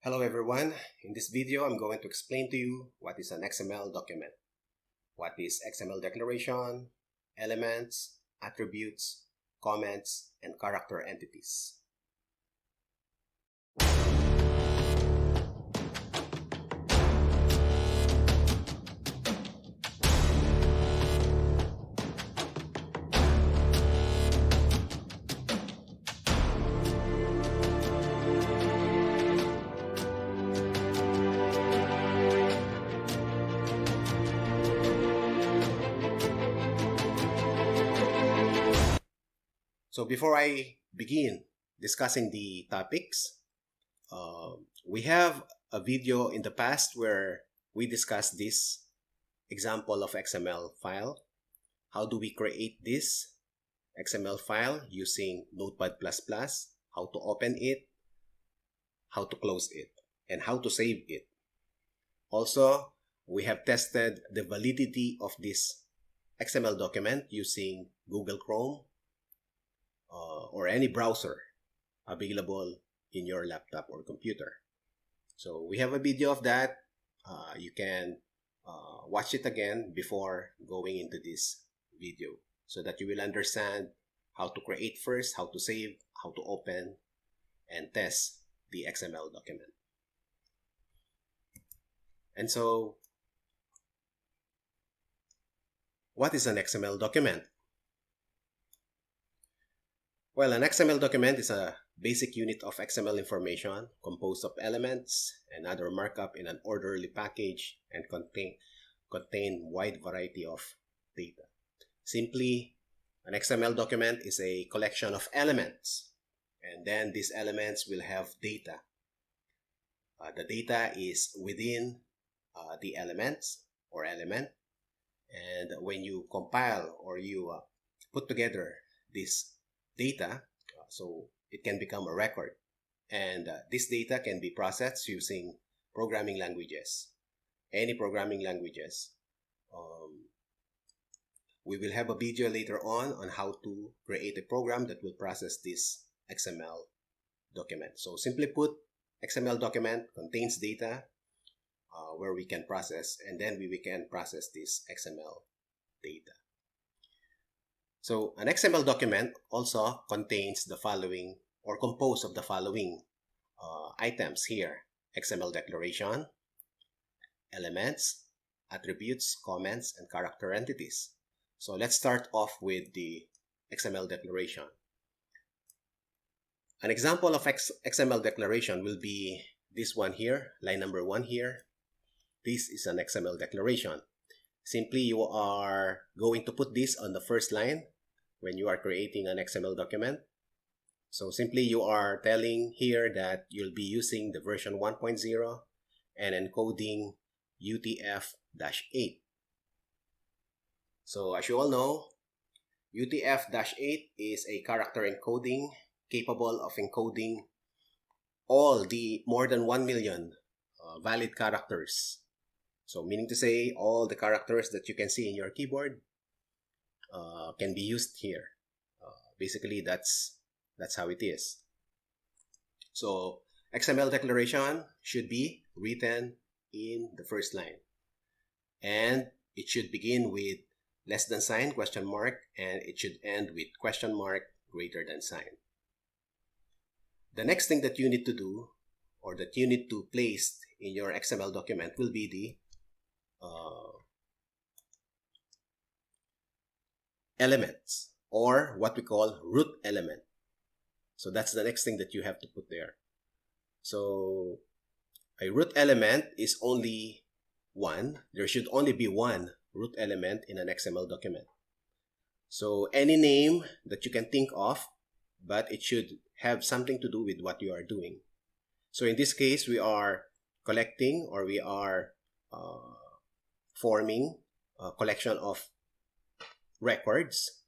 Hello everyone, in this video I'm going to explain to you what is an XML document. What is XML declaration, elements, attributes, comments, and character entities. So before I begin discussing the topics, we have a video in the past where we discussed this example of XML file. How do we create this XML file using Notepad++, how to open it, how to close it, and how to save it. Also, we have tested the validity of this XML document using Google Chrome, or any browser available in your laptop or computer. So we have a video of that. You can watch it again before going into this video so that you will understand how to create first, how to save, how to open, and test the XML document. And so, what is an XML document? Well, an XML document is a basic unit of XML information composed of elements and other markup in an orderly package and contain wide variety of data. Simply, an XML document is a collection of elements, and then these elements will have data. The data is within the elements or element, and when you compile or you put together this data, so it can become a record, and this data can be processed using programming languages, any programming languages. We will have a video later on how to create a program that will process this XML document. So simply put, XML document contains data where we can process, and then we can process this XML data. So an XML document also contains the following, or composed of the following items here: XML declaration, elements, attributes, comments, and character entities. So let's start off with the XML declaration. An example of XML declaration will be this one here, line number 1 here. This is an XML declaration. Simply, you are going to put this on the first line when you are creating an XML document. So simply, you are telling here that you'll be using the version 1.0 and encoding UTF-8. So as you all know, UTF-8 is a character encoding capable of encoding all the more than 1 million valid characters. So meaning to say, all the characters that you can see in your keyboard can be used here. Basically, that's how it is. So XML declaration should be written in the first line, and it should begin with less than sign, question mark, and it should end with question mark greater than sign. The next thing that you need to do, or that you need to place in your XML document, will be the elements, or what we call root element. So that's the next thing that you have to put there. So a root element is only one. There should only be one root element in an XML document. So any name that you can think of, but it should have something to do with what you are doing. So in this case, we are collecting, or we are forming a collection of records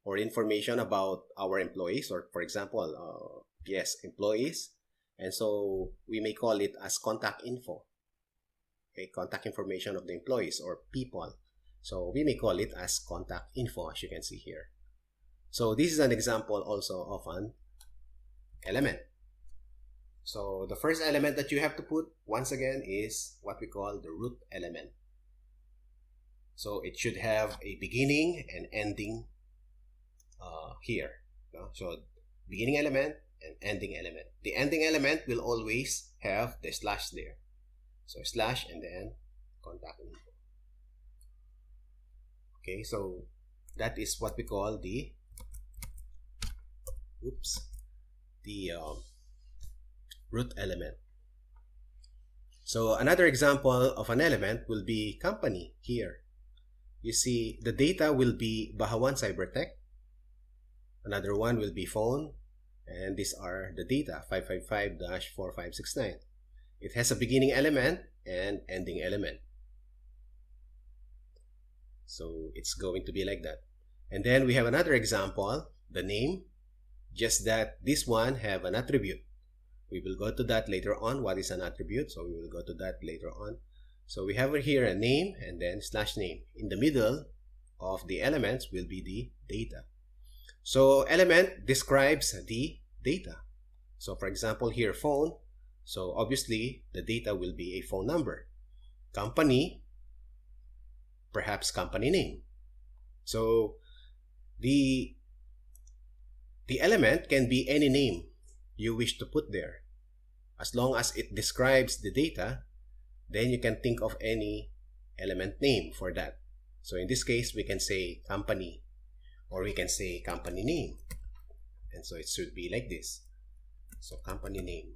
or information about our employees, or for example, employees. And so we may call it as contact info. Okay, contact information of the employees or people. So we may call it as contact info, as you can see here. So this is an example also of an element. So the first element that you have to put, once again, is what we call the root element. So it should have a beginning and ending here. So beginning element and ending element. The ending element will always have the slash there. So slash and then contact info. Okay, so that is what we call the root element. So another example of an element will be company here. You see the data will be Bahawan Cybertech. Another one will be phone, and these are the data 555-4569. It has a beginning element and ending element. So it's going to be like that. And then we have another example, the name, just that this one have an attribute. We will go to that later on. What is an attribute? So we will go to that later on. So we have here a name and then slash name. In the middle of the elements will be the data. So element describes the data. So for example here phone. So obviously the data will be a phone number. Company, perhaps company name. So the element can be any name you wish to put there. As long as it describes the data, then you can think of any element name for that. So in this case, we can say company, or we can say company name. And so it should be like this. So company name.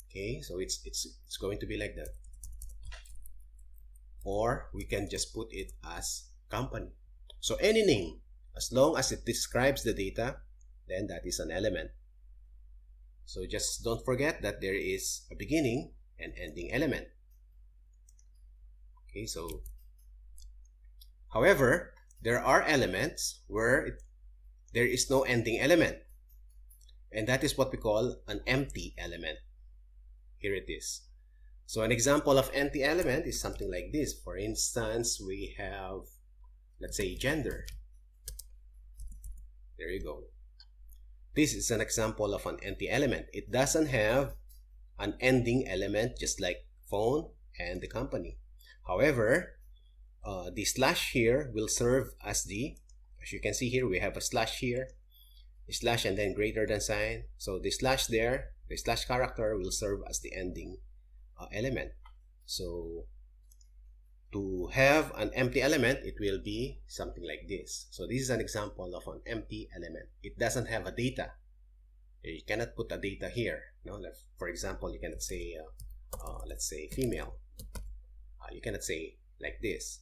Okay, so it's going to be like that. Or we can just put it as company. So any name, as long as it describes the data, then that is an element. So just don't forget that there is a beginning and ending element. Okay, so however, there are elements where there is no ending element. And that is what we call an empty element. Here it is. So an example of empty element is something like this. For instance, we have, let's say, gender. There you go. This is an example of an empty element. It doesn't have an ending element, just like phone and the company. However, the slash here will serve as as you can see here, we have a slash here, a slash and then greater than sign. So the slash there, the slash character will serve as the ending element. So to have an empty element, it will be something like this. So this is an example of an empty element. It doesn't have a data. You cannot put a data here. No, for example, you cannot say, let's say female. You cannot say like this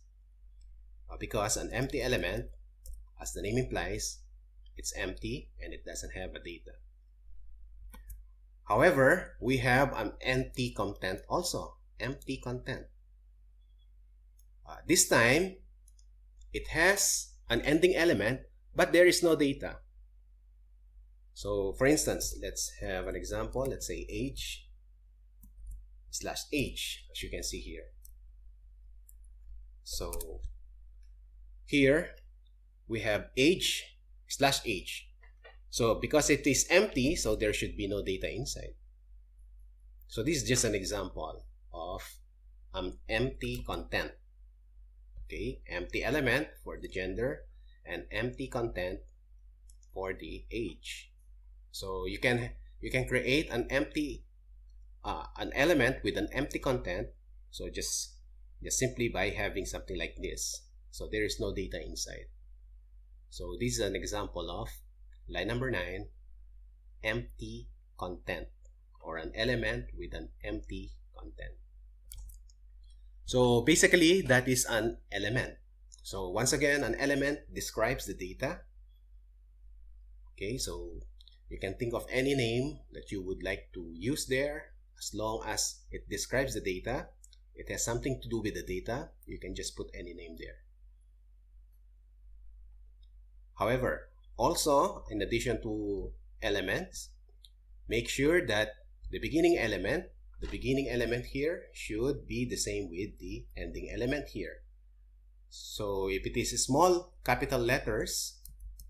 because an empty element, as the name implies, it's empty and it doesn't have a data. However, we have an empty content also. Empty content. This time, it has an ending element, but there is no data. So, for instance, let's have an example. Let's say age /age, as you can see here. So, here we have age/age. So, because it is empty, so there should be no data inside. So, this is just an example of empty content. Okay, empty element for the gender and empty content for the age. So you can create an empty an element with an empty content. So just simply by having something like this. So there is no data inside. So this is an example of line number 9, empty content, or an element with an empty content. So basically, that is an element. So once again, an element describes the data. Okay, so you can think of any name that you would like to use there. As long as it describes the data, it has something to do with the data, you can just put any name there. However, also, in addition to elements, make sure that the beginning element here should be the same with the ending element here. So if it is small capital letters,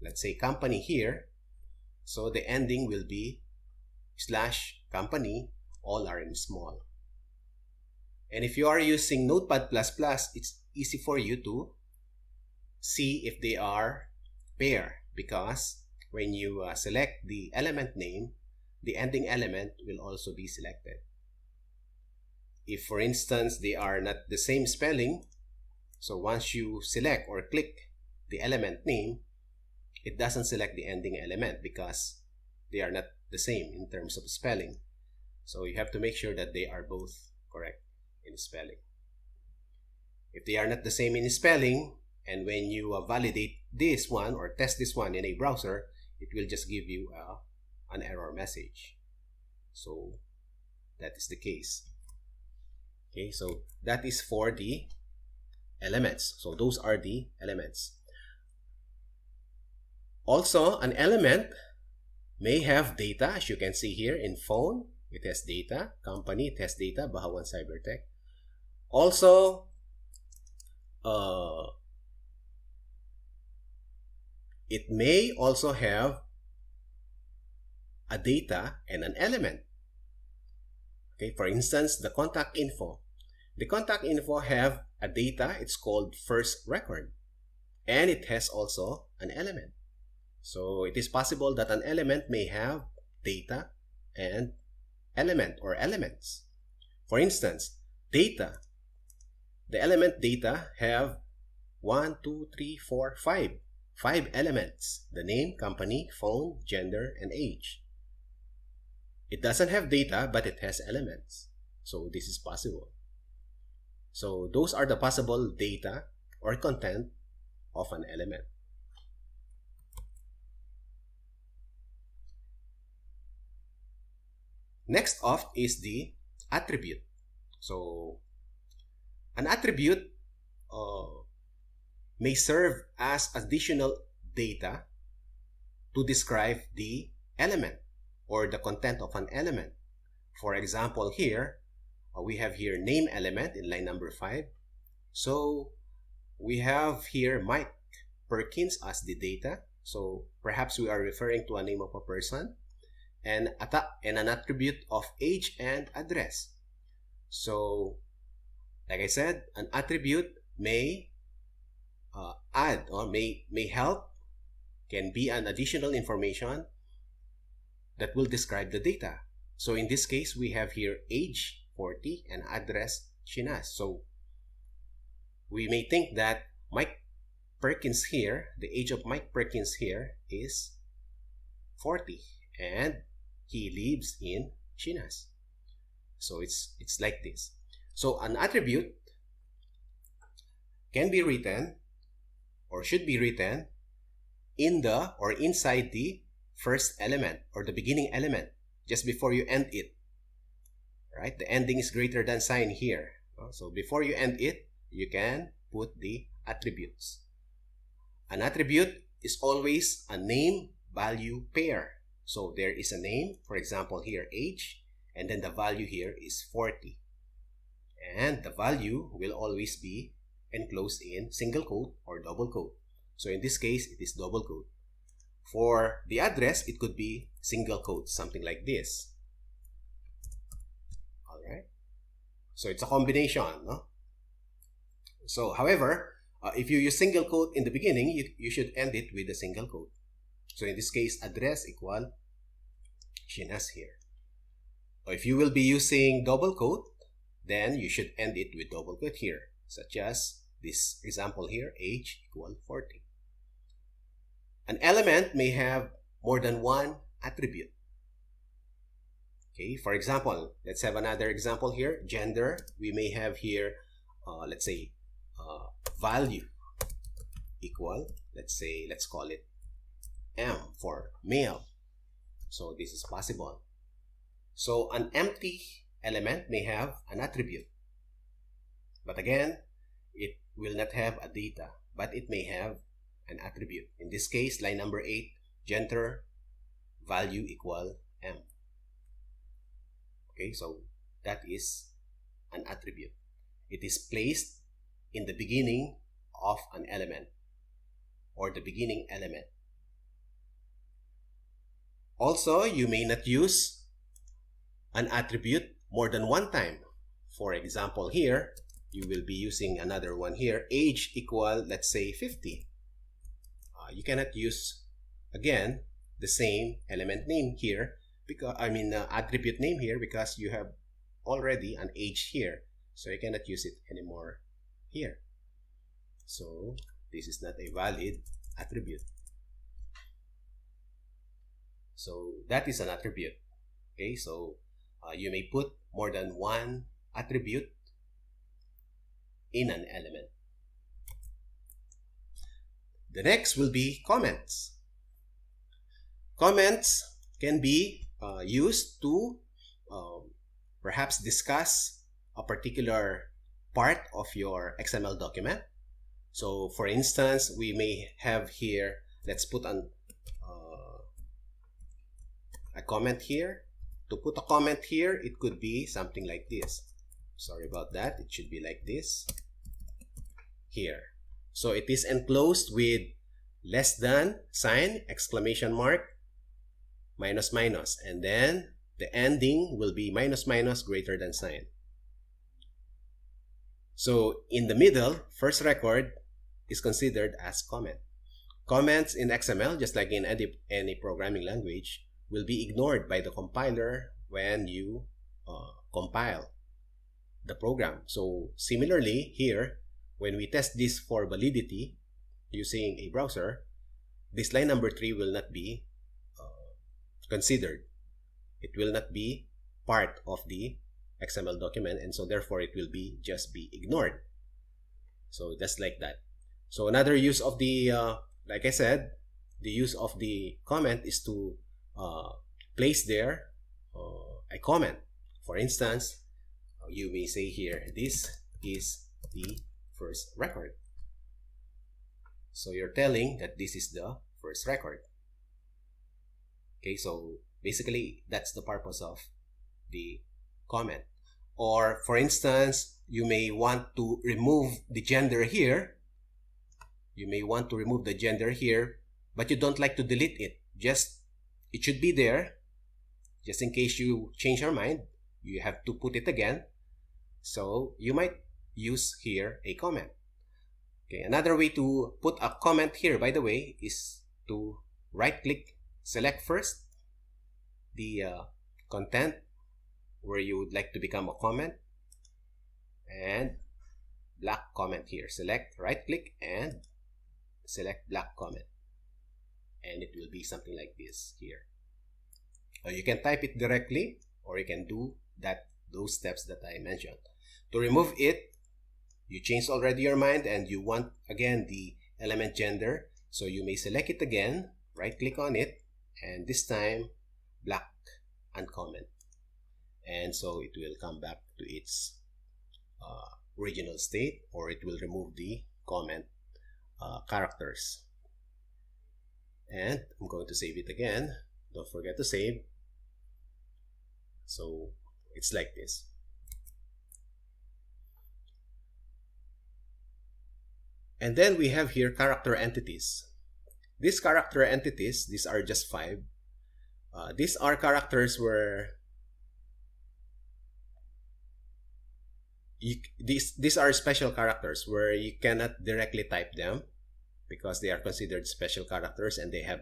let's say company here, so the ending will be /company, all are in small. And if you are using Notepad++, it's easy for you to see if they are pair, because when you select the element name, the ending element will also be selected. If, for instance, they are not the same spelling, so once you select or click the element name, it doesn't select the ending element because they are not the same in terms of spelling. So you have to make sure that they are both correct in spelling. If they are not the same in spelling, and when you validate this one or test this one in a browser, it will just give you an error message. So that is the case. Okay, so that is for the elements. So those are the elements. Also, an element may have data, as you can see here in phone. It has data. Company, it has data. Bahawan Cybertech. Also, it may also have a data and an element. Okay, for instance, the contact info. The contact info have a data. It's called first record. And it has also an element. So it is possible that an element may have data and element or elements. For instance, data. The element data have 1, 2, 3, 4, 5. 5 elements. The name, company, phone, gender, and age. It doesn't have data, but it has elements. So this is possible. So those are the possible data or content of an element. Next off is the attribute. So an attribute may serve as additional data to describe the element or the content of an element. For example, here we have here name element in line number 5. So we have here Mike Perkins as the data. So perhaps we are referring to a name of a person, and an attribute of age and address. So like I said, an attribute may add or may help, can be an additional information that will describe the data. So in this case, we have here age 40 and address Shinas. So we may think that Mike Perkins here, the age of Mike Perkins here is 40 and he lives in Shinas. So it's like this. So an attribute can be written or should be written in the or inside the first element or the beginning element just before you end it. Right? The ending is greater than sign here. So before you end it, you can put the attributes. An attribute is always a name-value pair. So there is a name, for example here age, and then the value here is 40. And the value will always be enclosed in single quote or double quote. So in this case, it is double quote. For the address, it could be single quote, something like this. Alright? So it's a combination, no? So however, if you use single quote in the beginning, you should end it with a single quote. So in this case, address equal Shinas here. Or if you will be using double quote, then you should end it with double quote here, such as this example here, age equal 40. An element may have more than one attribute. Okay, for example, let's have another example here, gender. We may have here, let's say, value equal, let's call it M for male. So this is possible. So an empty element may have an attribute. But again, it will not have a data, but it may have an attribute. In this case, line number 8, gender value equal M. Okay, so that is an attribute. It is placed in the beginning of an element or the beginning element. Also, you may not use an attribute more than one time. For example, here, you will be using another one here, age equal, let's say, 50. You cannot use, again, the same element name here, because attribute name here, because you have already an age here. So you cannot use it anymore here. So this is not a valid attribute. So that is an attribute. Okay, so you may put more than one attribute in an element. The next will be comments. Comments can be used to perhaps discuss a particular part of your XML document. So for instance, we may have here, let's put a comment here. To put a comment here, it could be something like this. Sorry about that. It should be like this here. So it is enclosed with less than sign, exclamation mark, minus minus, and then the ending will be minus minus greater than sign. So in the middle, first record is considered as comment. Comments in XML, just like in any programming language, will be ignored by the compiler when you compile the program. So similarly here, when we test this for validity using a browser, this line number 3 will not be considered. It will not be part of the XML document, and so therefore it will be just be ignored. So just like that. So another use of the, like I said, the use of the comment is to place there a comment. For instance, you may say here, this is the first record. So you're telling that this is the first record. Okay, so basically that's the purpose of the comment. Or for instance, you may want to remove the gender here. You may want to remove the gender here, but you don't like to delete it. Just, it should be there. Just in case you change your mind, you have to put it again. So you might use here a comment. Okay, another way to put a comment here, by the way, is to right-click, select first the content where you would like to become a comment, and black comment here. Select, right-click, and select black comment. And it will be something like this here. You can type it directly, or you can do those steps that I mentioned. To remove it, you changed already your mind and you want again the element gender, so you may select it again, right click on it, and this time black uncomment, and so it will come back to its original state, or it will remove the comment characters. And I'm going to save it again. Don't forget to save. So it's like this. And then we have here character entities. These character entities, these are just 5. These are characters where these are special characters where you cannot directly type them because they are considered special characters and they have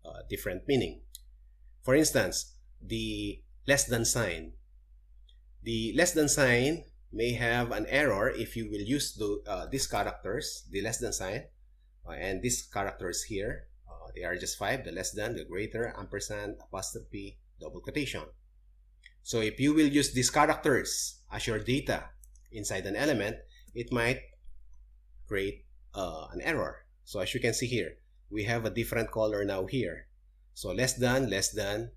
a different meaning. For instance, the less than sign. The less than sign may have an error if you will use these characters, the less than sign, and these characters here. They are just 5, the less than, the greater, ampersand, apostrophe, double quotation. So if you will use these characters as your data inside an element, it might create an error. So as you can see here, we have a different color now here. So less than,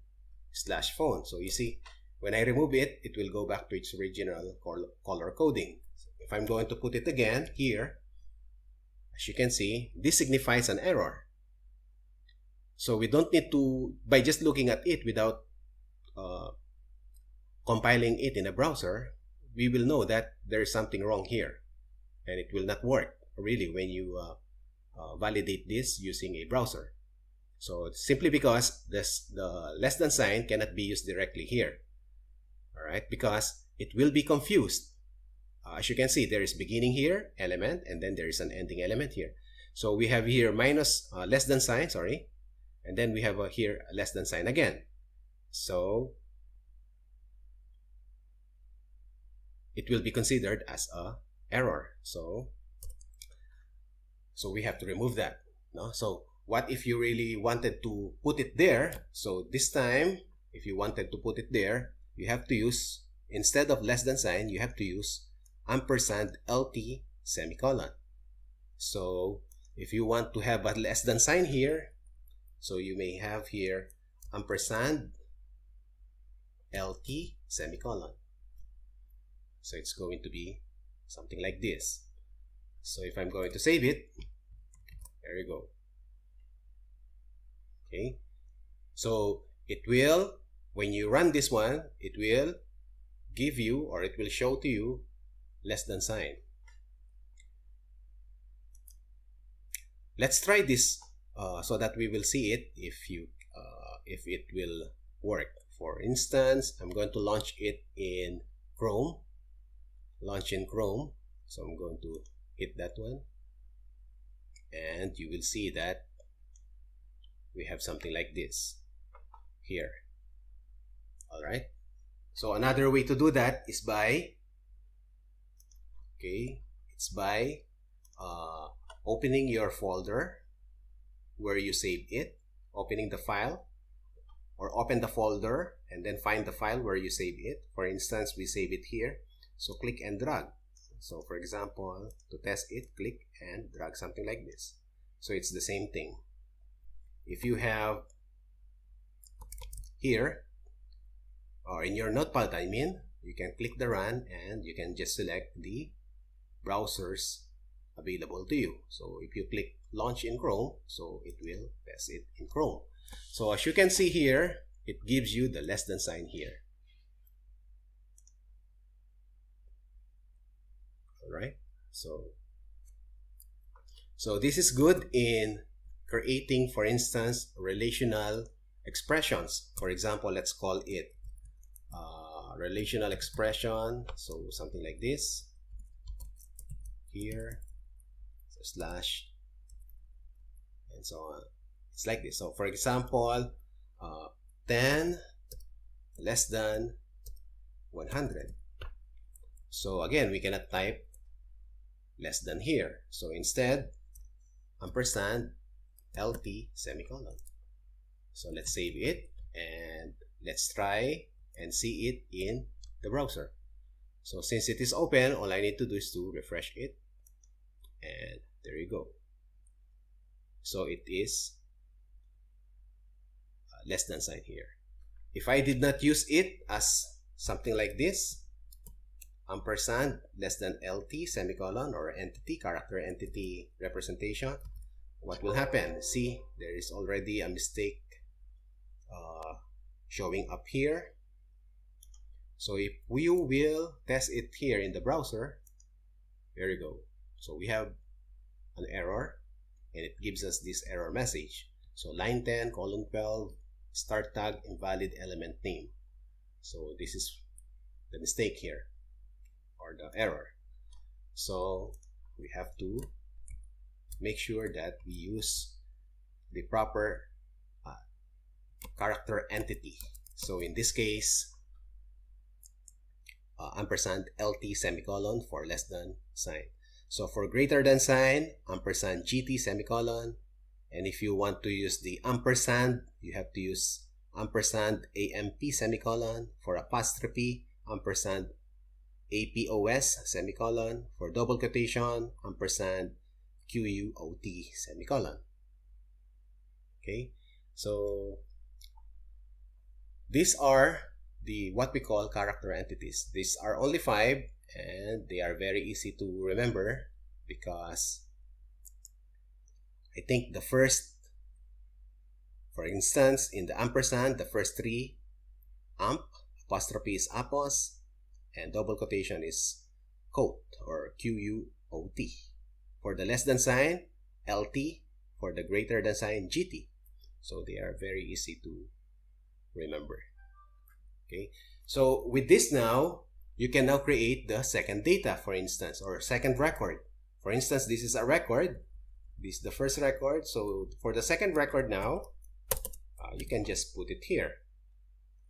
slash phone. So you see, when I remove it, it will go back to its original color coding. So if I'm going to put it again here, as you can see, this signifies an error. So we don't need to, by just looking at it without compiling it in a browser, we will know that there is something wrong here. And it will not work really when you validate this using a browser. So simply because the less than sign cannot be used directly here. all right, because it will be confused. As you can see, there is beginning here, element, and then there is an ending element here. So we have here minus, less than sign, sorry, and then we have here a less than sign again. So it will be considered as a error. So we have to remove that. No? So what if you really wanted to put it there? So this time, if you wanted to put it there, you have to use, instead of less than sign, you have to use ampersand LT semicolon. So if you want to have a less than sign here, so you may have here ampersand LT semicolon. So it's going to be something like this. So if I'm going to save it, there you go. Okay. So it will, when you run this one, it will give you, or it will show to you, less than sign. Let's try this so that we will see it if it will work. For instance, I'm going to launch it in Chrome. Launch in Chrome. So I'm going to hit that one, and you will see that we have something like this here. All right. So another way to do that is by, it's by opening your folder where you saved it, opening the file, or open the folder and then find the file where you saved it. For instance, we save it here. So click and drag. So for example, to test it, click and drag something like this. So it's the same thing. If you have here, or in your notepad, I mean, you can click the run and you can just select the browsers available to you. So if you click launch in Chrome, so it will test it in Chrome. So as you can see here, it gives you the less than sign here. Right? So this is good in creating, for instance, relational expressions. For example, let's call it relational expression. So something like this here, so slash, and so on. It's like this. So for example, 10 less than 100. So again, we cannot type less than here. So instead, ampersand LT semicolon. So let's save it and let's try and see it in the browser. So since it is open, all I need to do is to refresh it, and there you go. So it is less than sign here. If I did not use it as something like this, ampersand less than LT semicolon, or entity, character entity representation, what will happen? See, there is already a mistake showing up here. So if we will test it here in the browser, there you go. So we have an error and it gives us this error message. So line 10, column 12, start tag invalid element name. So this is the mistake here, or the error. So we have to make sure that we use the proper character entity. So in this case, ampersand LT semicolon for less than sign. So for greater than sign, ampersand GT semicolon. And if you want to use the ampersand, you have to use ampersand AMP semicolon. For apostrophe, ampersand APOS semicolon. For double quotation, ampersand QUOT semicolon. Okay, so these are the what we call character entities. These are only 5 and they are very easy to remember because I think the first, for instance, in the ampersand, the first 3, amp, apostrophe is apos, and double quotation is quote or QUOT. For the less than sign, LT. For the greater than sign, GT. So they are very easy to remember. Okay, so with this now, you can now create the second data, for instance, or second record. For instance, this is a record. This is the first record. So for the second record now, you can just put it here.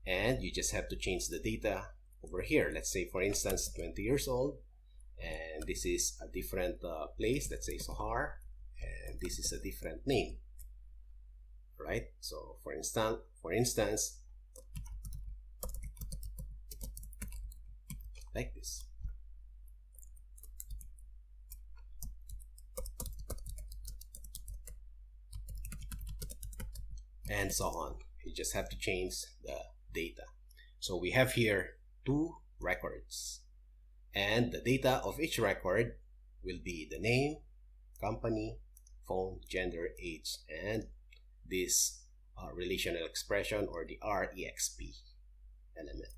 And you just have to change the data over here. Let's say, for instance, 20 years old. And this is a different place. Let's say Sohar. And this is a different name. Right? So for instance, like this. And so on. You just have to change the data. So we have here 2 records. And the data of each record will be the name, company, phone, gender, age, and this relational expression, or the REXP element.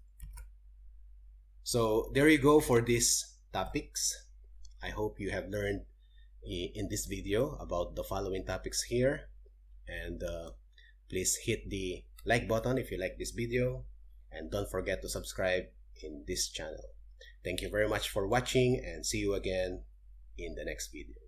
So there you go for these topics. I hope you have learned in this video about the following topics here. And please hit the like button if you like this video. And don't forget to subscribe in this channel. Thank you very much for watching, and see you again in the next video.